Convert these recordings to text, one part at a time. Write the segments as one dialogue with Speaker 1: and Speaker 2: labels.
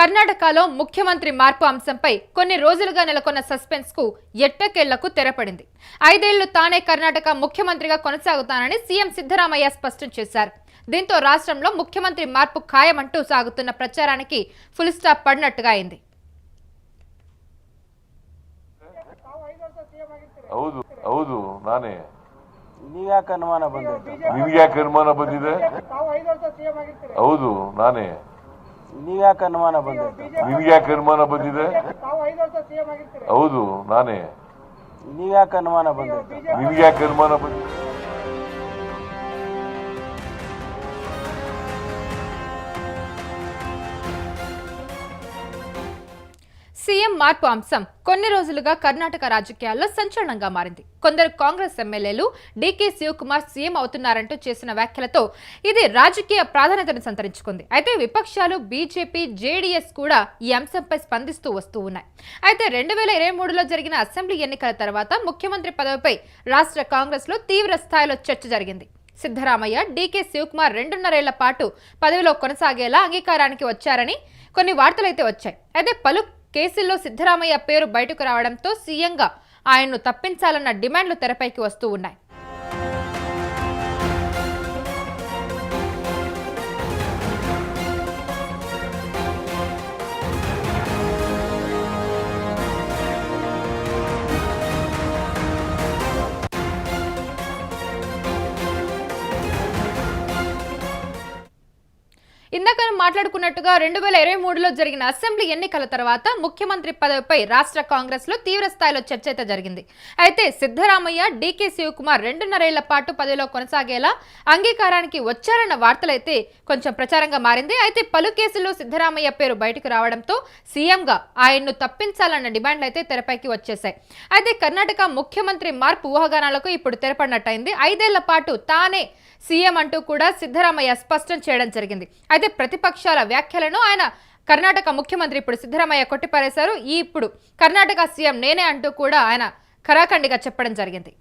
Speaker 1: కర్ణాటకలో ముఖ్యమంత్రి మార్పు అంశంపై కొన్ని రోజులుగా నెలకొన్న సస్పెన్స్ కు ఎట్టకేళ్లకు తెరపడింది. 5 ఏళ్లు తానే కర్ణాటక ముఖ్యమంత్రిగా కొనసాగుతానని సీఎం సిద్ధరామయ్య స్పష్టం చేశారు. దీంతో రాష్ట్రంలో ముఖ్యమంత్రి మార్పు ఖాయమంటూ సాగుతున్న ప్రచారానికి ఫుల్ స్టాప్ పడినట్టుగా అయింది.
Speaker 2: ಹೌದು ನಾನೇ.
Speaker 3: ನಿನಗ್ಯಾಕೆ ಅನುಮಾನ ಬಂದಿದೆ?
Speaker 2: ನಿನಗ್ಯಾಕೆ ಅನುಮಾನ ಬಂದಿದೆ? ಹೌದು ನಾನೇ.
Speaker 3: ನಿನಗ್ಯಾಕೆ ಅನುಮಾನ ಬಂದಿದೆ?
Speaker 2: ನಿನಗ್ಯಾಕೆ ಅನುಮಾನ ಬಂದಿದೆ? ಹೌದು ನಾನೇ.
Speaker 3: ನಿನಗ್ಯಾಕೆ ಅನುಮಾನ ಬಂದಿದೆ?
Speaker 2: ನಿನಗ್ಯಾಕೆ ಅನುಮಾನ ಬಂದಿದೆ?
Speaker 1: సీఎం మార్పు అంశం కొన్ని రోజులుగా కర్ణాటక రాజకీయాల్లో సంచలనంగా మారింది. కొందరు కాంగ్రెస్ ఎమ్మెల్యేలు డీకే శివకుమార్ సీఎం అవుతున్నారంటూ చేసిన వ్యాఖ్యలతో ఇది రాజకీయ ప్రాధాన్యతను సంతరించుకుంది. అయితే విపక్షాలు బీజేపీ, జేడీఎస్ కూడా ఈ అంశంపై స్పందిస్తూ వస్తూ ఉన్నాయి. అయితే 2023లో జరిగిన అసెంబ్లీ ఎన్నికల తర్వాత ముఖ్యమంత్రి పదవిపై రాష్ట్ర కాంగ్రెస్ లో తీవ్ర స్థాయిలో చర్చ జరిగింది. సిద్ధరామయ్య, డీకే శివకుమార్ 2.5 ఏళ్ల పాటు పదవిలో కొనసాగేలా అంగీకారానికి వచ్చారని కొన్ని వార్తలైతే వచ్చాయి. అయితే పలు కేసుల్లో సిద్ధరామయ్య పేరు బయటకు రావడంతో సీఎంగా ఆయన్ను తప్పించాలన్న డిమాండ్లు తెరపైకి వస్తూ ఉన్నాయి. ఇందాక మాట్లాడుకున్నట్టుగా 2023లో జరిగిన అసెంబ్లీ ఎన్నికల తర్వాత ముఖ్యమంత్రి పదవిపై రాష్ట్ర కాంగ్రెస్ లో తీవ్ర స్థాయిలో చర్చ అయితే జరిగింది. అయితే సిద్ధరామయ్య, డీకే శివకుమార్ 2.5 ఏళ్ల పాటు పదవిలో కొనసాగేలా అంగీకారానికి వచ్చారన్న వార్తలైతే కొంచెం ప్రచారంగా మారింది. అయితే పలు కేసుల్లో సిద్ధరామయ్య పేరు బయటకు రావడంతో సీఎంగా ఆయన్ను తప్పించాలన్న డిమాండ్లు అయితే తెరపైకి వచ్చేశాయి. అయితే కర్ణాటక ముఖ్యమంత్రి మార్పు ఊహాగానాలకు ఇప్పుడు తెరపడినట్టయింది. 5 ఏళ్ల పాటు తానే సీఎం అంటూ కూడా సిద్ధరామయ్య స్పష్టం చేయడం జరిగింది. అయితే ప్రతిపక్షాల వ్యాఖ్యలను ఆయన కర్ణాటక ముఖ్యమంత్రి ఇప్పుడు సిద్ధరామయ్య కొట్టిపారేశారు. ఇప్పుడు కర్ణాటక సీఎం నేనే అంటూ కూడా ఆయన ఖరాఖండిగా చెప్పడం జరిగింది.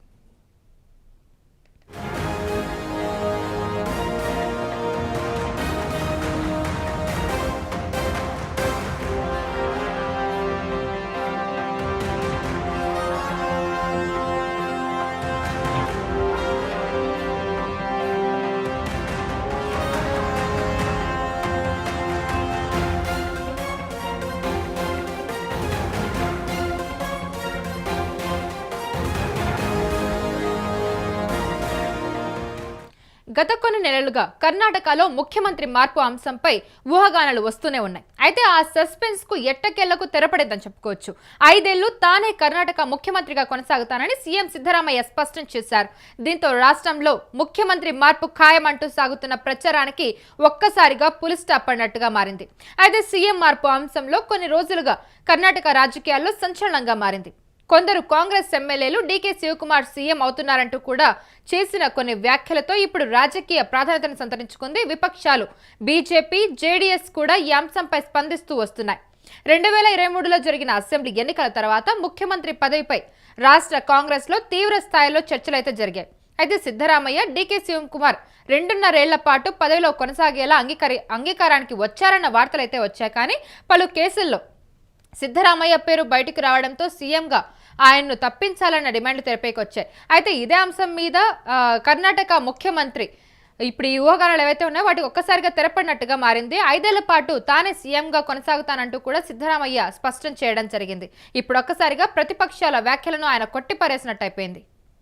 Speaker 1: గత కొన్ని నెలలుగా కర్ణాటకలో ముఖ్యమంత్రి మార్పు అంశంపై ఊహాగానాలు వస్తూనే ఉన్నాయి. అయితే ఆ సస్పెన్స్ కు ఎట్టకేళ్లకు తెరపడిందని చెప్పుకోవచ్చు. 5 ఏళ్లు తానే కర్ణాటక ముఖ్యమంత్రిగా కొనసాగుతానని సీఎం సిద్ధరామయ్య స్పష్టం చేశారు. దీంతో రాష్ట్రంలో ముఖ్యమంత్రి మార్పు ఖాయమంటూ సాగుతున్న ప్రచారానికి ఒక్కసారిగా పులి స్టాప్ పడినట్టుగా మారింది. అయితే సీఎం మార్పు అంశంలో కొన్ని రోజులుగా కర్ణాటక రాజకీయాల్లో సంచలనంగా మారింది. కొందరు కాంగ్రెస్ ఎమ్మెల్యేలు డీకే శివకుమార్ సీఎం అవుతున్నారంటూ కూడా చేసిన కొన్ని వ్యాఖ్యలతో ఇప్పుడు రాజకీయ ప్రాధాన్యతను సంతరించుకుంది. విపక్షాలు బీజేపీ, జేడీఎస్ కూడా ఈ అంశంపై స్పందిస్తూ వస్తున్నాయి. 2023లో జరిగిన అసెంబ్లీ ఎన్నికల తర్వాత ముఖ్యమంత్రి పదవిపై రాష్ట్ర కాంగ్రెస్ లో తీవ్ర స్థాయిలో చర్చలైతే జరిగాయి. అయితే సిద్ధరామయ్య, డీకే శివకుమార్ 2.5 ఏళ్ల పాటు పదవిలో కొనసాగేలా అంగీకారానికి వచ్చారన్న వార్తలైతే వచ్చాయి. కానీ పలు కేసుల్లో సిద్ధరామయ్య పేరు బయటకు రావడంతో సీఎంగా ఆయన్ను తప్పించాలన్న డిమాండ్లు తెరపైకి వచ్చాయి. అయితే ఇదే అంశం మీద కర్ణాటక ముఖ్యమంత్రి ఇప్పుడు ఈ ఊహాగానాలు ఏవైతే ఉన్నాయో వాటికి ఒక్కసారిగా తెరపడినట్టుగా మారింది. 5 ఏళ్ల పాటు తానే సీఎంగా కొనసాగుతానంటూ కూడా సిద్ధరామయ్య స్పష్టం చేయడం జరిగింది. ఇప్పుడు ఒక్కసారిగా ప్రతిపక్షాల వ్యాఖ్యలను ఆయన కొట్టిపారేసినట్టు అయిపోయింది.